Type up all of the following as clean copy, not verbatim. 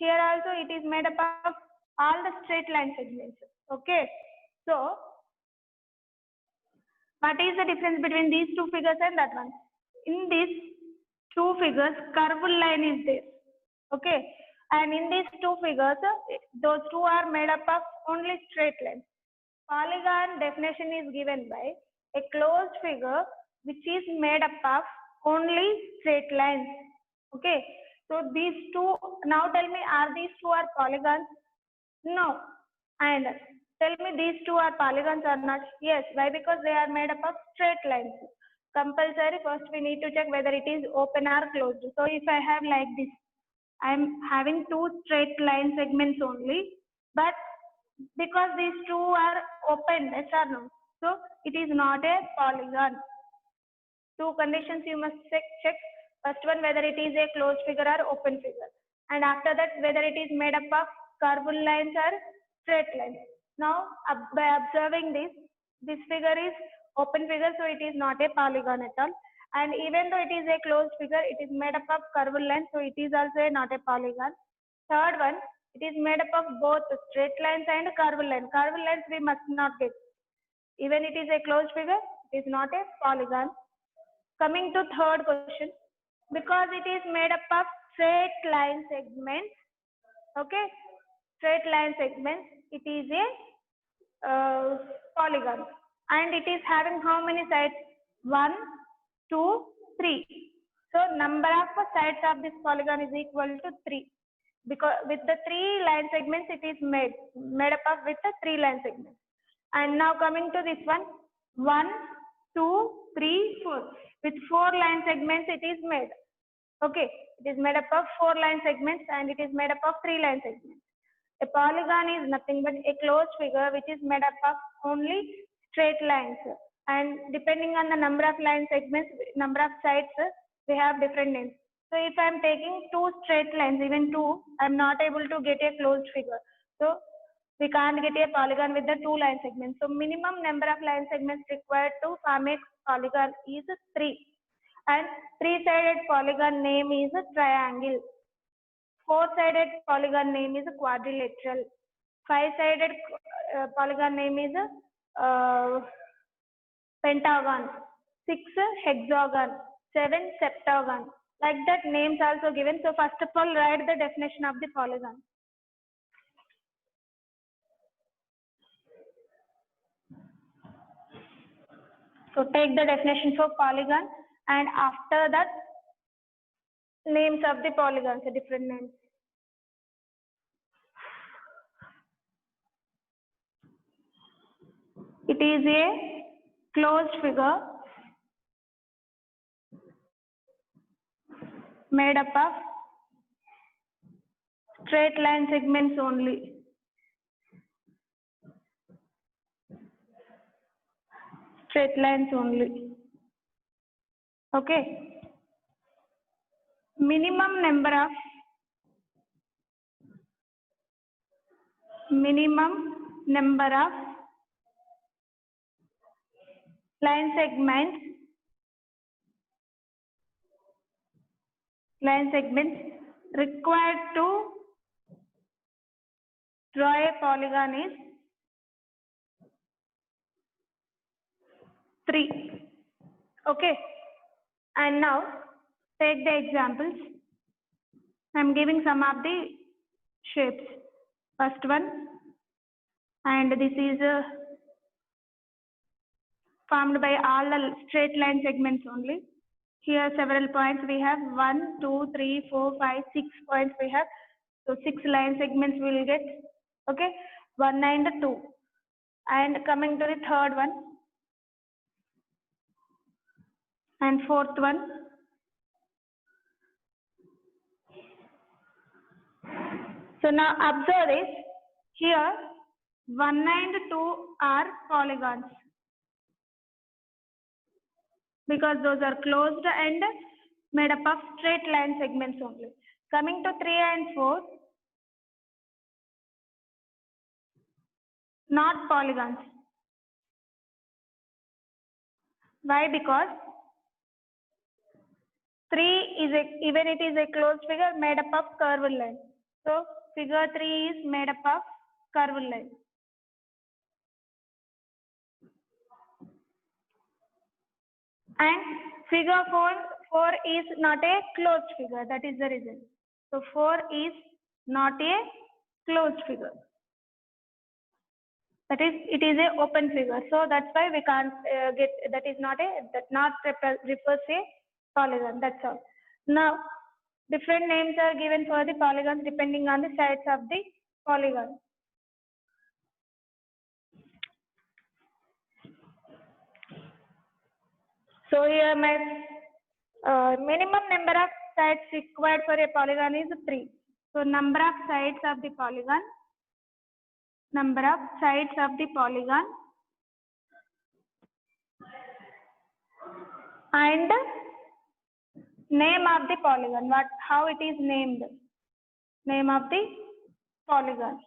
Here also it is made up of all the straight line segments. Okay. So what is the difference between these two figures and that one? In these two figures, curved line is there. Okay. And in these two figures, those two are made up of only straight lines. Polygon definition is given by a closed figure which is made up of only straight lines. Okay. So these two, now tell me, are these two are polygons? No. And tell me, these two are polygons or not? Yes. Why? Because they are made up of straight lines. Compulsory, first we need to check whether it is open or closed. So if I have like this, I am having two straight line segments only, but because these two are open, yes or no? So it is not a polygon. Two conditions you must check. First one, whether it is a closed figure or open figure. And after that, whether it is made up of curved lines or straight lines. Now, by observing this figure is open figure, so it is not a polygon at all. And even though it is a closed figure, it is made up of curved lines, so it is also not a polygon. Third one, it is made up of both straight lines and curved lines. Curved lines we must not get. Even it is a closed figure, it is not a polygon. Coming to third question, because it is made up of straight line segments, okay, straight line segments, it is a polygon, and it is having how many sides? 1, 2, 3. So number of sides of this polygon is equal to 3, because with the 3 line segments it is made up of with the 3 line segments. And now coming to this one, 1, 2, 3, 4. With 4 line segments it is made. Okay, it is made up of 4 line segments and it is made up of 3 line segments. A polygon is nothing but a closed figure which is made up of only straight lines. And depending on the number of line segments, number of sides, we have different names. So if I am taking 2 straight lines, even 2, I am not able to get a closed figure. So we can't get a polygon with the 2 line segments. So minimum number of line segments required to form a polygon is 3. And 3-sided polygon name is a triangle. 4-sided polygon name is a quadrilateral. 5-sided polygon name is a pentagon. 6 hexagon. 7 septagon. Like that names also given. So first of all, write the definition of the polygon. So take the definition for polygon, and after that names of the polygons, different names. It is a closed figure made up of straight line segments only. Straight lines only. Okay. Minimum number of line segments required to draw a polygon is 3. Okay. And now take the examples. I am giving some of the shapes. First one, and this is formed by all the straight line segments only. Here several points we have, 1, 2, 3, 4, 5, 6 points we have. So 6 line segments we will get. Okay, 1 and 2. And coming to the third one and fourth one. So now observe this. Here 1 and 2 are polygons, because those are closed and made up of straight line segments only. Coming to 3 and 4, not polygons. Why? Because 3 is even it is a closed figure made up of curved line. So figure 3 is made up of curved line. And figure 4 is not a closed figure. That is the reason. So 4 is not a closed figure. That is, it is a open figure. So that's why we can't get, that is not a, that not refers a polygon. That's all. Now, different names are given for the polygons depending on the sides of the polygon. So here my minimum number of sides required for a polygon is 3. So number of sides of the polygon, and name of the polygon, how it is named, name of the polygon.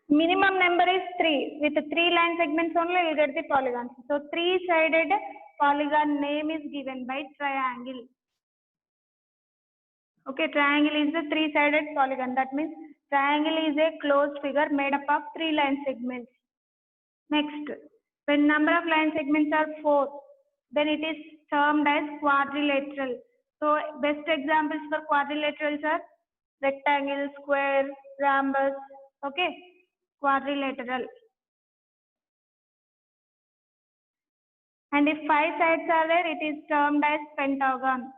Minimum number is 3. With 3 line segments only you will get the polygons. So 3-sided polygon name is given by triangle. Okay, triangle is the 3-sided polygon. That means triangle is a closed figure made up of 3 line segments. Next, when number of line segments are 4, then it is termed as quadrilateral. So best examples for quadrilaterals are rectangle, square, rhombus. Okay, quadrilateral. And if 5 sides are there, it is termed as pentagon.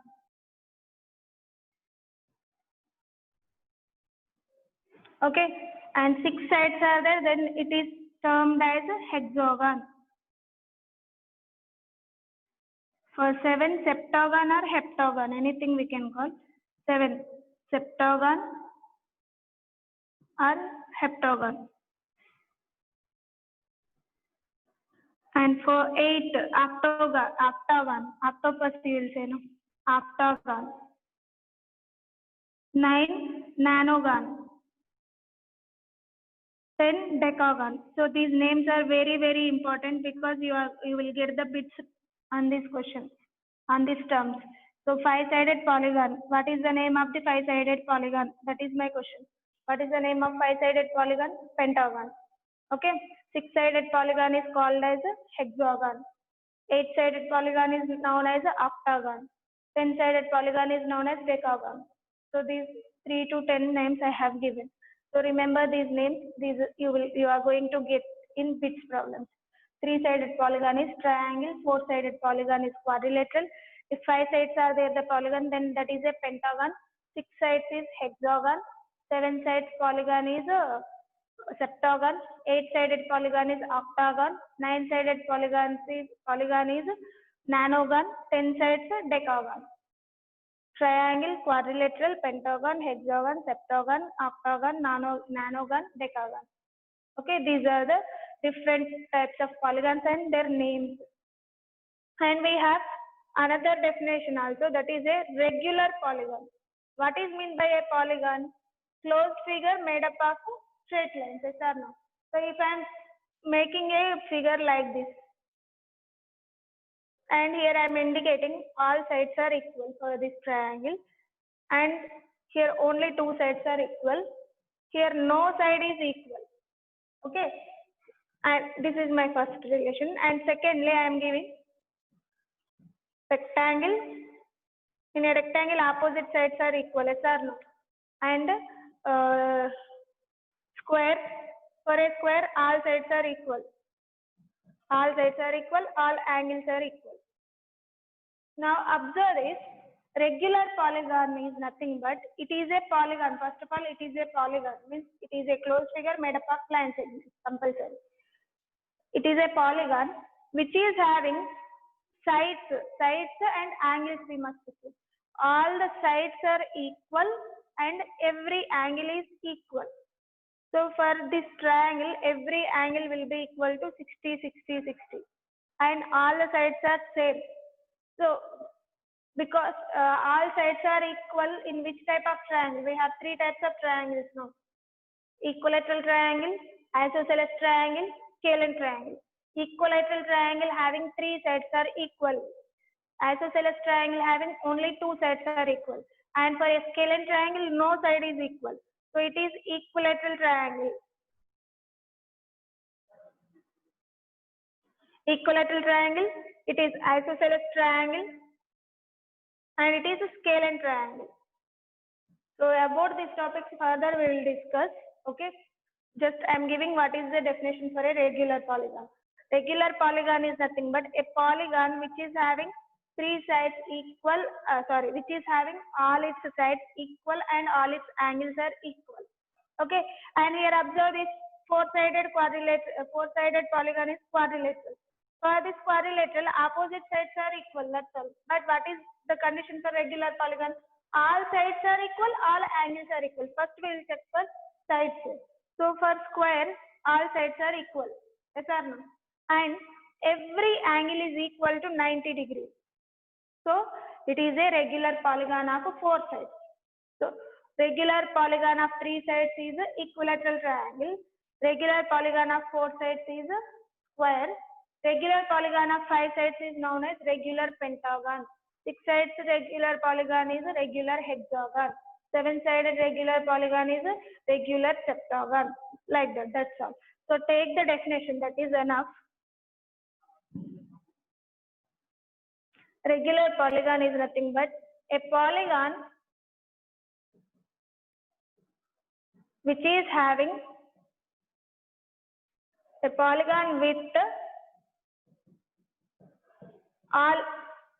Okay, and 6 sides are there, then it is termed as a hexagon. For 7, septagon or heptagon, anything we can call. 7, septagon or heptagon. And for 8, octagon, octopus you will say, no? Octagon. 9, nanogon. 10, decagon. So these names are very, very important because you will get the bits on this question, on these terms. So 5-sided polygon. What is the name of the 5-sided polygon? That is my question. What is the name of 5-sided polygon? Pentagon. Okay. 6-sided polygon is called as a hexagon. 8-sided polygon is known as a octagon. 10-sided polygon is known as decagon. So these 3 to 10 names I have given. So remember these names. These you are going to get in bits problems. 3-sided polygon is triangle. 4-sided polygon is quadrilateral. If 5 sides are there the polygon, then that is a pentagon. 6 sides is hexagon. 7 sides polygon is a septagon. 8-sided polygon is octagon. 9-sided polygon is nanogon. 10 sides decagon. Triangle, quadrilateral, pentagon, hexagon, septagon, octagon, nanogon, decagon. Okay, these are the different types of polygons and their names. And we have another definition also, that is a regular polygon. What is meant by a polygon? Closed figure made up of straight lines, yes or no? So if I am making a figure like this, and here I am indicating all sides are equal for this triangle, and here only 2 sides are equal. Here no side is equal. Okay, and this is my first relation. And secondly, I am giving rectangle. In a rectangle, opposite sides are equal, yes or no? And square. For a square, all sides are equal. All sides are equal. All angles are equal. Now observe this. Regular polygon is nothing but it is a polygon. First of all, it is a polygon, means it is a closed figure made up of line segments, compulsory. It is a polygon which is having sides and angles we must see. All the sides are equal and every angle is equal. So for this triangle, every angle will be equal to 60, 60, 60. And all the sides are same. So because all sides are equal, in which type of triangle? We have 3 types of triangles now. Equilateral triangle, isosceles triangle, scalene triangle. Equilateral triangle having 3 sides are equal. Isosceles triangle having only 2 sides are equal. And for a scalene triangle, no side is equal. So it is equilateral triangle. Equilateral triangle, it is isosceles triangle, and it is a scalene triangle. So about these topics further we will discuss. Okay. Just I am giving what is the definition for a regular polygon. Regular polygon is nothing but a polygon which is having 3 sides equal, which is having all its sides equal and all its angles are equal. Okay. And here observe this four-sided polygon is quadrilateral. For this quadrilateral, opposite sides are equal, that's all. But what is the condition for regular polygon? All sides are equal, all angles are equal. First we will check for sides. So for square, all sides are equal. Yes or no? And every angle is equal to 90 degrees. So it is a regular polygon of 4 sides. So regular polygon of 3 sides is equilateral triangle. Regular polygon of 4 sides is square. Regular polygon of 5 sides is known as regular pentagon. 6 sides regular polygon is a regular hexagon. 7-sided regular polygon is a regular septagon. Like that, that's all. So take the definition, that is enough. Regular polygon is nothing but a polygon which is having a polygon with all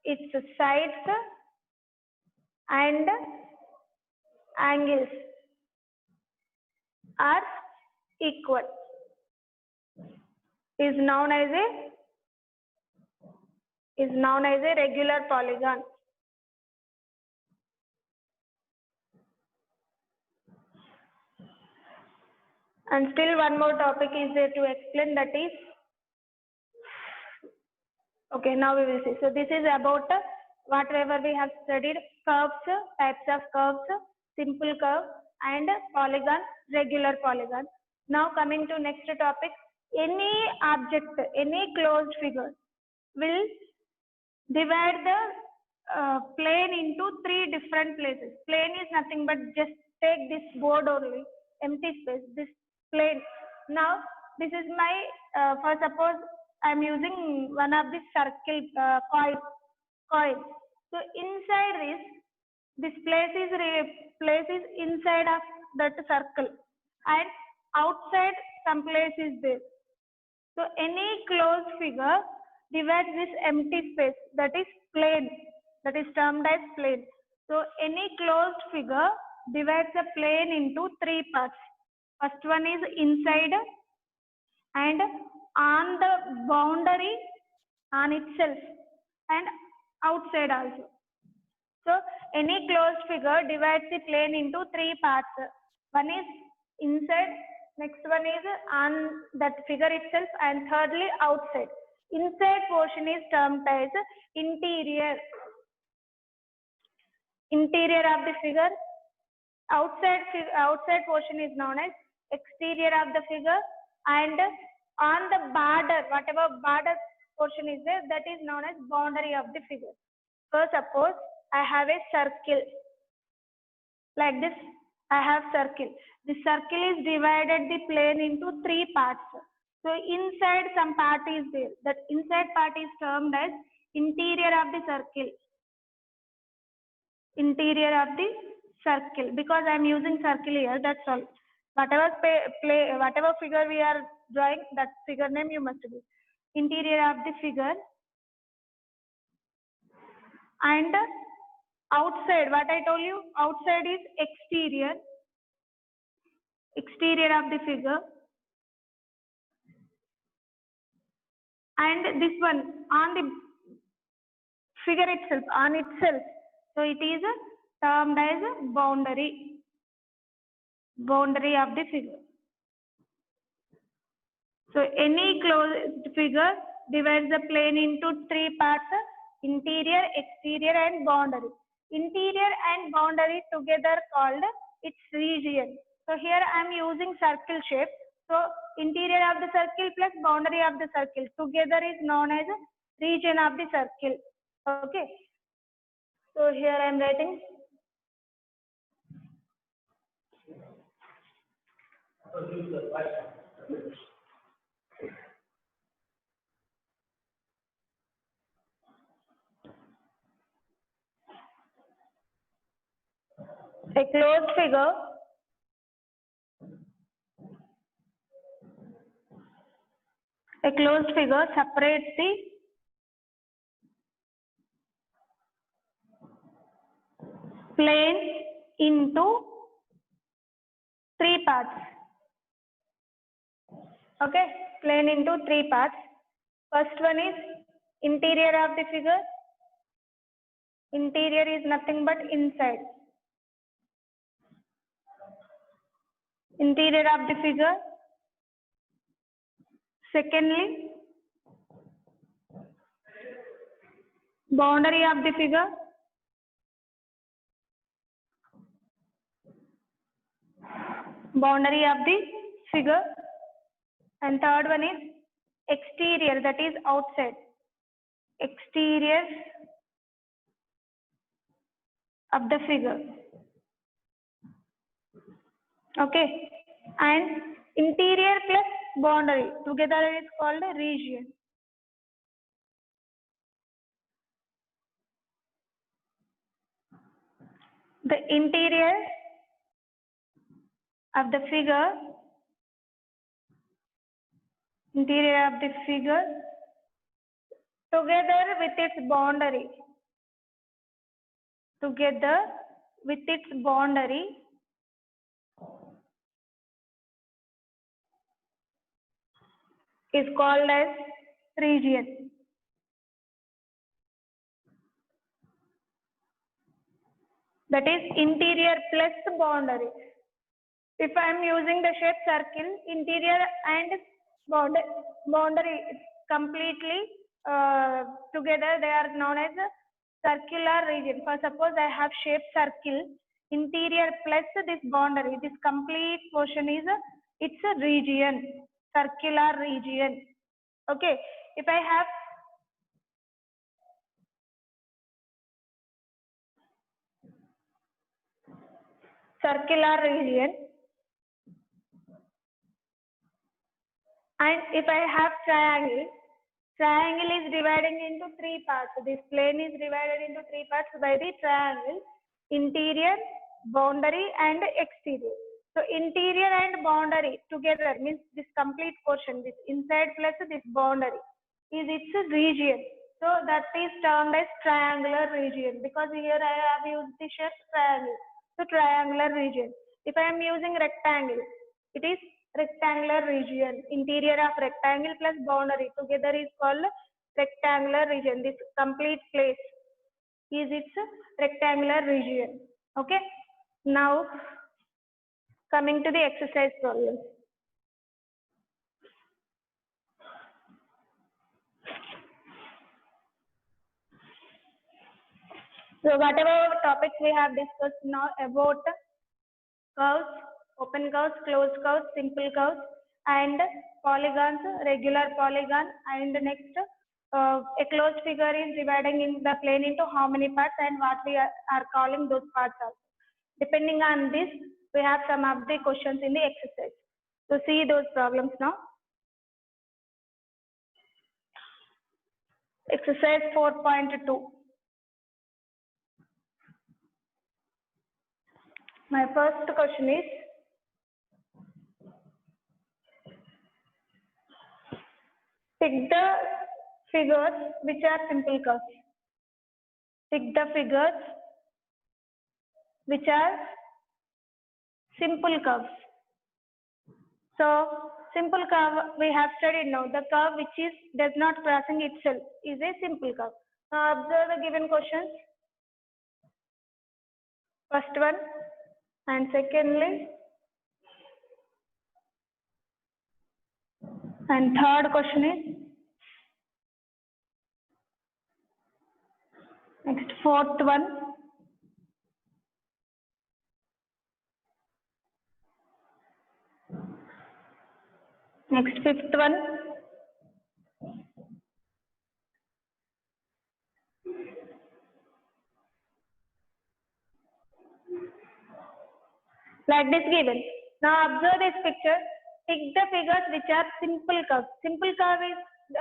its sides and angles are equal, is known as a regular polygon. And still one more topic is there to explain, that is, okay, now we will see. So this is about whatever we have studied: curves, types of curves, simple curve, and polygon, regular polygon. Now coming to next topic, any object, any closed figure will divide the plane into 3 different places. Plane is nothing but just take this board only, empty space, this plane. Now this is my, for suppose I am using one of the circle coin. So inside this place is inside of that circle, and outside some place is there. So any closed figure divides this empty space, that is plane, that is termed as plane. So any closed figure divides the plane into 3 parts. First one is inside and on the boundary on itself and outside also. So any closed figure divides the plane into 3 parts. One is inside, next one is on that figure itself, and thirdly outside. Inside portion is termed as interior. Interior of the figure. Outside portion is known as exterior of the figure, and on the border, whatever border portion is there, that is known as boundary of the figure. So suppose I have a circle like this. I have circle. The circle is divided the plane into 3 parts. So inside some part is there. That inside part is termed as interior of the circle. Interior of the circle, because I am using circle here, that's all. Whatever figure we are drawing, that figure name you must do. Interior of the figure. And outside, what I told you, outside is exterior of the figure. And this one on the figure itself, on itself. So it is termed as boundary of the figure. So any closed figure divides the plane into 3 parts: interior, exterior, and boundary. Interior and boundary together called its region. So here I am using circle shape. So interior of the circle plus boundary of the circle together is known as region of the circle. Okay. So here I am writing a closed figure separates the plane into three parts. Okay, plane into three parts. First one is interior of the figure. Interior is nothing but inside. Interior of the figure. Secondly, boundary of the figure. Boundary of the figure. And third one is exterior, that is outside. Exterior of the figure. Okay. And interior plus boundary together is called a region. The interior of the figure, together with its boundary, is called as region. That is interior plus boundary. If I am using the shape circle, interior and boundary completely together, they are known as a circular region. For suppose I have shape circle, interior plus this boundary, this complete portion is it's a region, circular region. Okay, if I have circular region, and if I have triangle is dividing into three parts. This plane is divided into three parts by the triangle, interior, boundary and exterior. So interior and boundary together means this complete portion, this inside plus this boundary is its region. So that is termed as triangular region, because here I have used the shape triangle. So triangular region. If I am using rectangle, it is rectangular region. Interior of rectangle plus boundary together is called rectangular region. This complete place is its rectangular region. Okay. Now coming to the exercise problem. So whatever topics we have discussed now about curves, open curves, closed curves, simple curves, and polygons, regular polygon, and next a closed figure is dividing in the plane into how many parts and what we are calling those parts also. Depending on this, we have some of the questions in the exercise. So see those problems now. Exercise 4.2. My first question is, pick the figures which are simple curves. Pick the figures which are simple curves. So simple curve we have studied now. The curve which does not crossing itself is a simple curve. Now observe the given questions. First one, and secondly, and third question is, next fourth one, Next, fifth one. Like this given. Now observe this picture. Pick the figures which are simple curves. Simple curve is,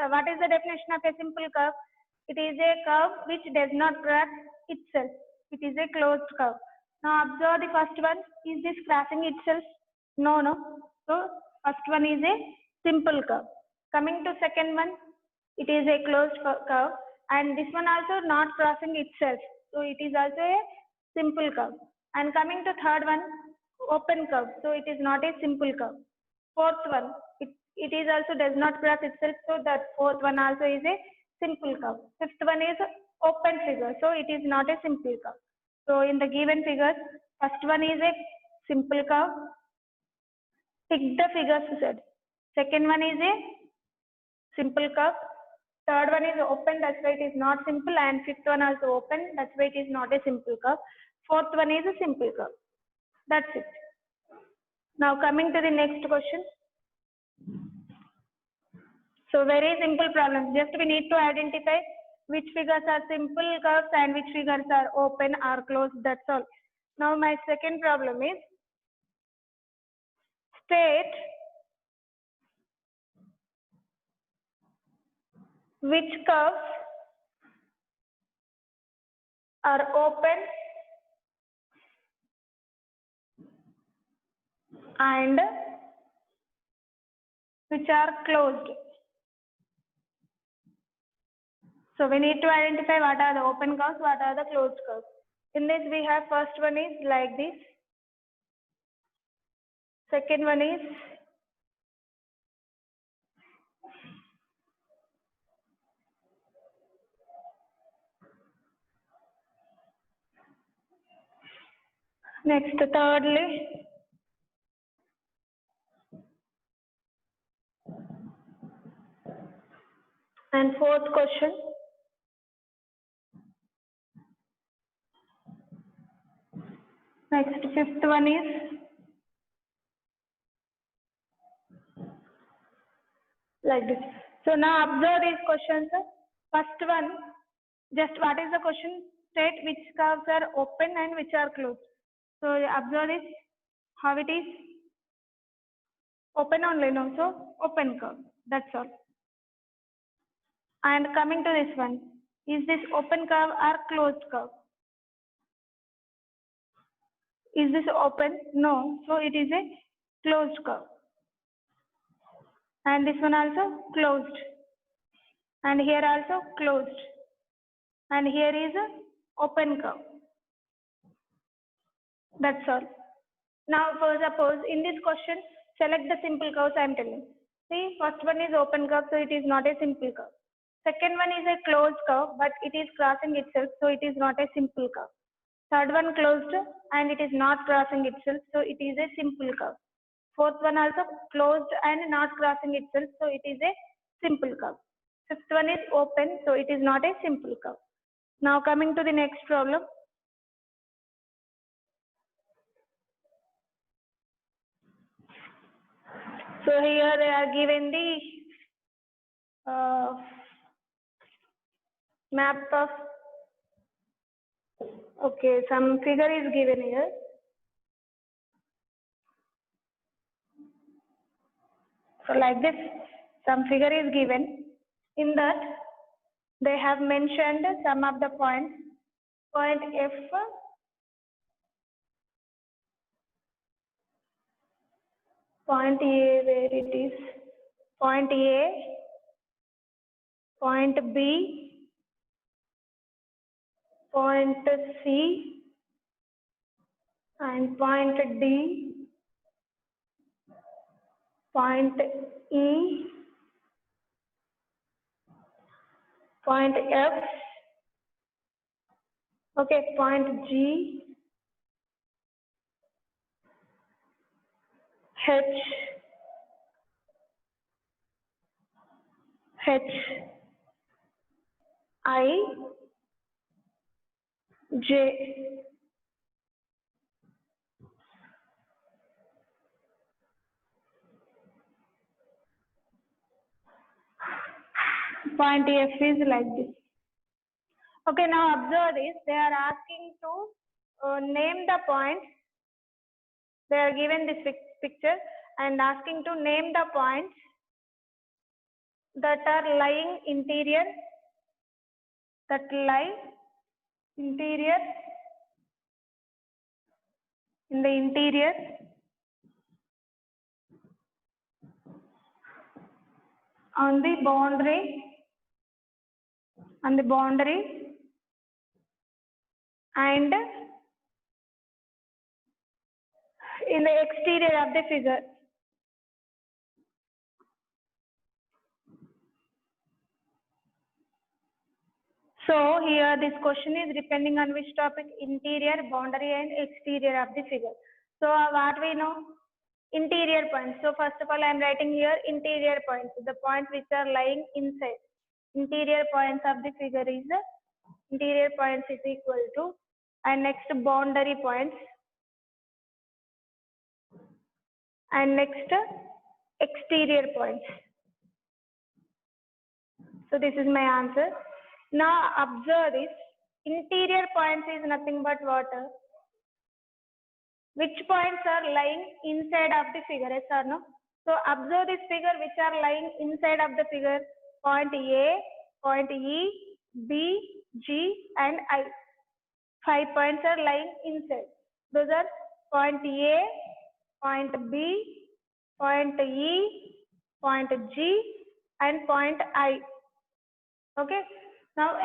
what is the definition of a simple curve? It is a curve which does not crack itself. It is a closed curve. Now observe the first one. Is this crossing itself? No, no. So first one is a simple curve. Coming to second one, it is a closed curve, and this one also not crossing itself. So it is also a simple curve. And coming to third one, open curve. So it is not a simple curve. Fourth one, it is also does not cross itself. So that fourth one also is a simple curve. Fifth one is open figure. So it is not a simple curve. So in the given figures, first one is a simple curve. Pick the figures said. Second one is a simple curve. Third one is open, that's why it is not simple, and fifth one also open, that's why it is not a simple curve. Fourth one is a simple curve. That's it. Now coming to the next question. So very simple problem. Just we need to identify which figures are simple curves and which figures are open or closed. That's all. Now my second problem is state which curves are open and which are closed. So we need to identify what are the open curves, what are the closed curves. In this we have first one is like this. Second one is next, thirdly, and fourth question. Next, fifth one is like this. So now observe these questions. First one, just what is the question? State which curves are open and which are closed. So observe this, how it is. Open only, no, so open curve. That's all. And coming to this one, is this open curve or closed curve? Is this open? No, so it is a closed curve. And this one also closed. And here also closed. And here is a open curve. That's all. Now suppose in this question, select the simple curves I am telling. See, first one is open curve, so it is not a simple curve. Second one is a closed curve, but it is crossing itself, so it is not a simple curve. Third one closed and it is not crossing itself, so it is a simple curve. Fourth one also closed and not crossing itself, so it is a simple curve. Fifth one is open, so it is not a simple curve. Now coming to the next problem. So here they are given the map of, okay, some figure is given here. So like this, some figure is given. In that, they have mentioned some of the points. Point F, point A, where it is, point A, point B, point C, and point D, point E, point F, okay, point G, H, I, J. Point F is like this. Okay, now observe this. They are asking to name the points. They are given this picture and asking to name the points that are lying interior, that lie interior, in the interior, on the boundary, and in the exterior of the figure. So here this question is depending on which topic: interior, boundary and exterior of the figure. So what we know? Interior points. So first of all I am writing here interior points, the points which are lying inside. Interior points of the figure is interior points is equal to, and next boundary points, and next exterior points. So this is my answer. Now observe this. Interior points is nothing but what? Which points are lying inside of the figure, yes or no? So observe this figure which are lying inside of the figure. Point A, point E, B, G and I. 5 points are lying inside. Those are point A, point B, point E, point G and point I. Okay. Now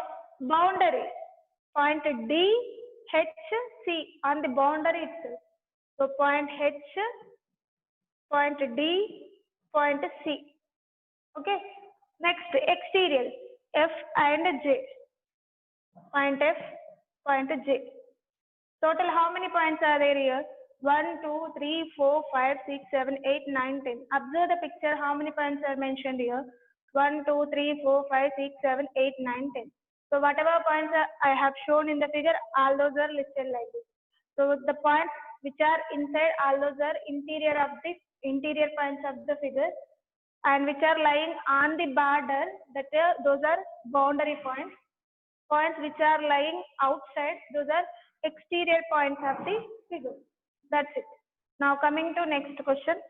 boundary. Point D, H, C on the boundary itself. So point H, point D, point C. Okay. Next exterior, F and J. Point F, point J. Total how many points are there here? 1, 2, 3, 4, 5, 6, 7, 8, 9, 10. Observe the picture. How many points are mentioned here? 1, 2, 3, 4, 5, 6, 7, 8, 9, 10. So whatever points I have shown in the figure, all those are listed like this. So the points which are inside, all those are interior points of the figure, and which are lying on the border, those are boundary points. Points which are lying outside, those are exterior points of the figure. That's it. Now coming to next question.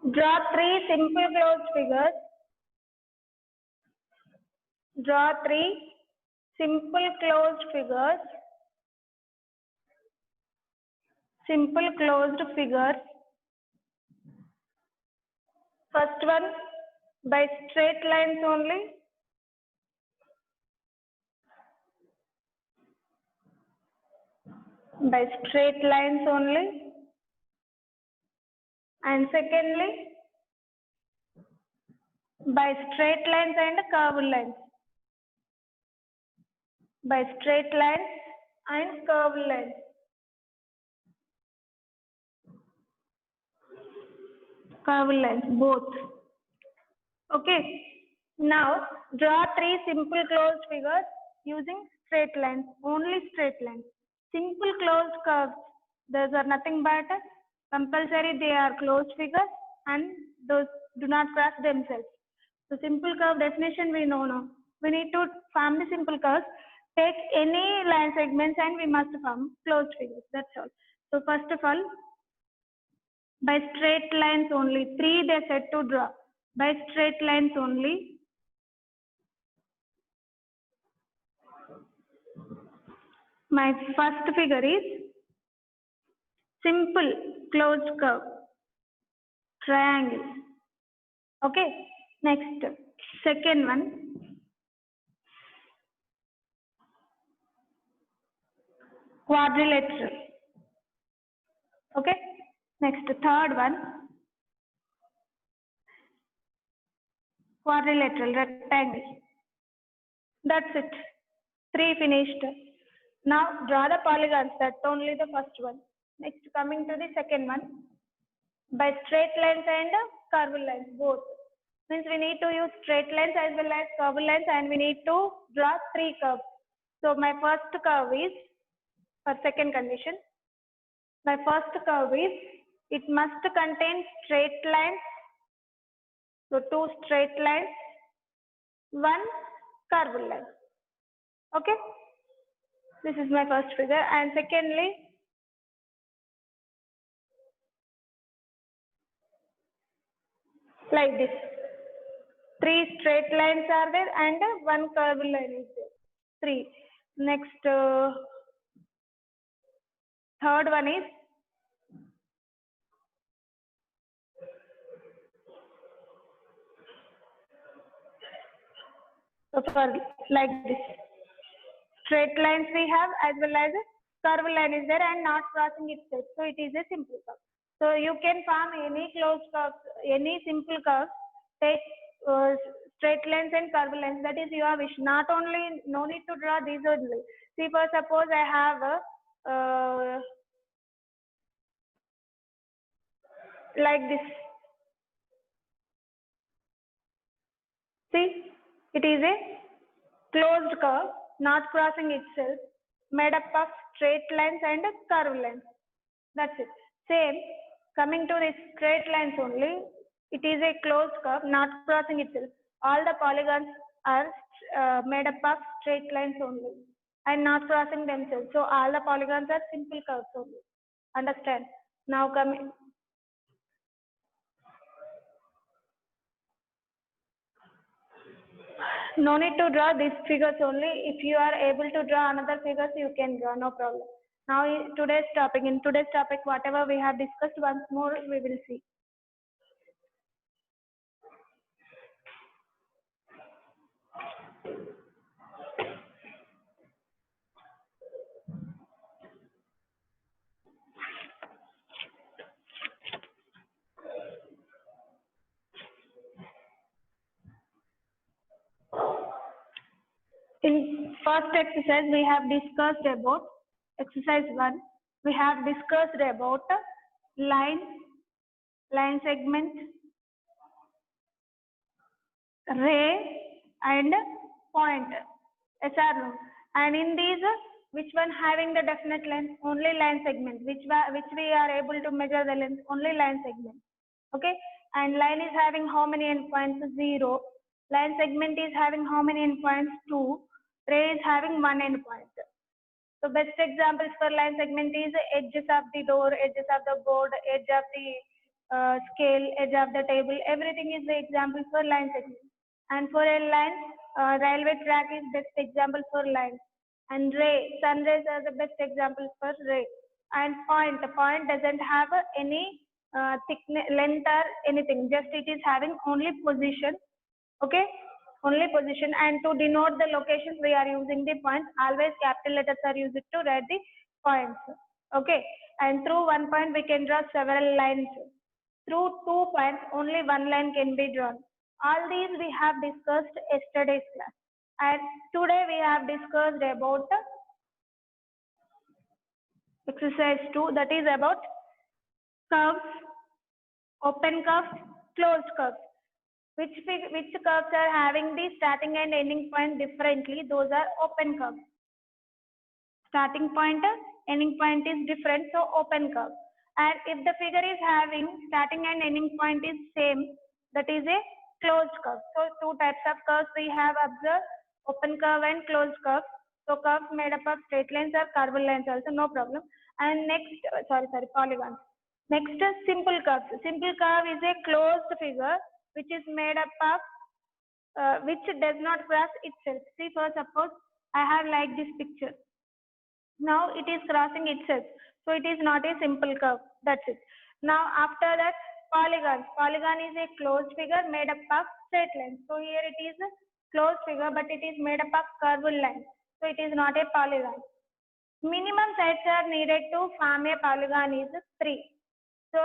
Draw 3 simple closed figures. Draw 3 simple closed figures. Simple closed figures. First one by straight lines only. By straight lines only. And secondly, by straight lines and curved lines. By straight lines and curved lines. Curved lines, both. Okay. Now draw 3 simple closed figures using straight lines, only straight lines. Simple closed curves, those are nothing but compulsory, they are closed figures and those do not cross themselves. So simple curve definition we know now. We need to form the simple curves. Take any line segments and we must form closed figures. That's all. So first of all, by straight lines only, 3 they said to draw. By straight lines only. My first figure is simple closed curve, triangle. Okay. Next, second one, quadrilateral. Okay. Next, third one, quadrilateral, rectangle. That's it. 3 finished. Now draw the polygons. That's only the first one. Next, coming to the second one, by straight lines and curved lines both. Means we need to use straight lines as well as curved lines, and we need to draw 3 curves. So my first curve is, for second condition, my first curve is, it must contain straight lines. So 2 straight lines, 1 curved line. Okay, this is my first figure. And secondly, like this, 3 straight lines are there and 1 curved line is there. 3. Next, third one is, so for like this, straight lines we have as well as a curved line is there and not crossing itself. So it is a simple curve. So you can form any closed curves, any simple curves, take straight lines and curved lines. That is your wish. Not only, no need to draw these only. See, for suppose I have a like this. See, it is a closed curve, not crossing itself, made up of straight lines and curved lines. That's it. Same, coming to the straight lines only, it is a closed curve, not crossing itself. All the polygons are made up of straight lines only and not crossing themselves. So all the polygons are simple curves only. Understand? Now coming. No need to draw these figures only. If you are able to draw another figures, you can draw, no problem. Now in today's topic, whatever we have discussed, once more we will see. In first exercise, we have discussed about exercise 1. We have discussed about line segment, ray, and point. Yes or no? And in these, which one having the definite length? Only line segment. Which we are able to measure the length? Only line segment. Okay. And line is having how many endpoints? 0. Line segment is having how many endpoints? 2. Ray is having 1 endpoint. So best examples for line segment is edges of the door, edges of the board, edge of the scale, edge of the table. Everything is the example for line segment. And for a line, railway track is best example for line. And ray, sun rays are the best examples for ray. And point doesn't have any thickness, length or anything. Just it is having only position. Okay. Only position, and to denote the locations we are using the points. Always capital letters are used to write the points. Okay, and through 1 point we can draw several lines. Through 2 points only 1 line can be drawn. All these we have discussed yesterday's class, and today we have discussed about exercise 2, that is about curves, open curves, closed curves. Which curves are having the starting and ending point differently? Those are open curves. Starting point, ending point is different, so open curve. And if the figure is having starting and ending point is same, that is a closed curve. So 2 types of curves we have observed, open curve and closed curve. So curves made up of straight lines or curved lines also, no problem. And next, polygons. Next, simple curves. Simple curve is a closed figure which is made up of, which does not cross itself. See, for suppose I have like this picture. Now it is crossing itself. So it is not a simple curve. That's it. Now after that, polygons. Polygon is a closed figure made up of straight lines. So here it is a closed figure, but it is made up of curved lines. So it is not a polygon. Minimum sides are needed to form a polygon is 3. So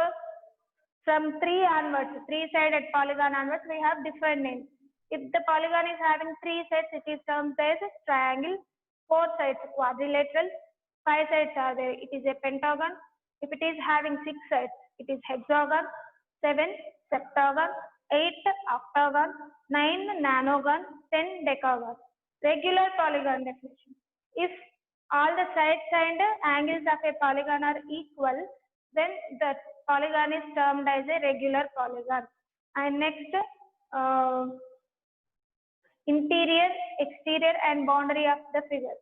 from 3 onwards, 3-sided polygon onwards, we have different names. If the polygon is having 3 sides, it is termed as triangle. 4 sides, quadrilateral. 5 sides are there, it is a pentagon. If it is having 6 sides, it is hexagon. 7 septagon. 8 octagon. 9 nanogon. 10 decagon. Regular polygon definition. If all the sides and angles of a polygon are equal, then the polygon is termed as a regular polygon. And next, interior, exterior and boundary of the figure.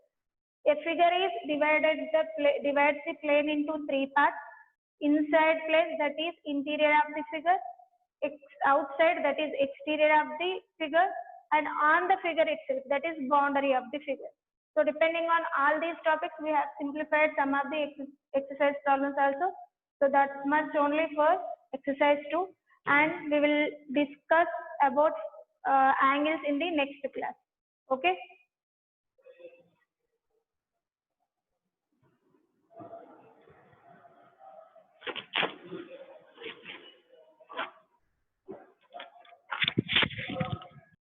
A figure is divides the plane into 3 parts. Inside plane, that is interior of the figure. Outside, that is exterior of the figure, and on the figure itself, that is boundary of the figure. So depending on all these topics, we have simplified some of the exercise problems also. So that's much only for exercise 2, and we will discuss about angles in the next class. Okay.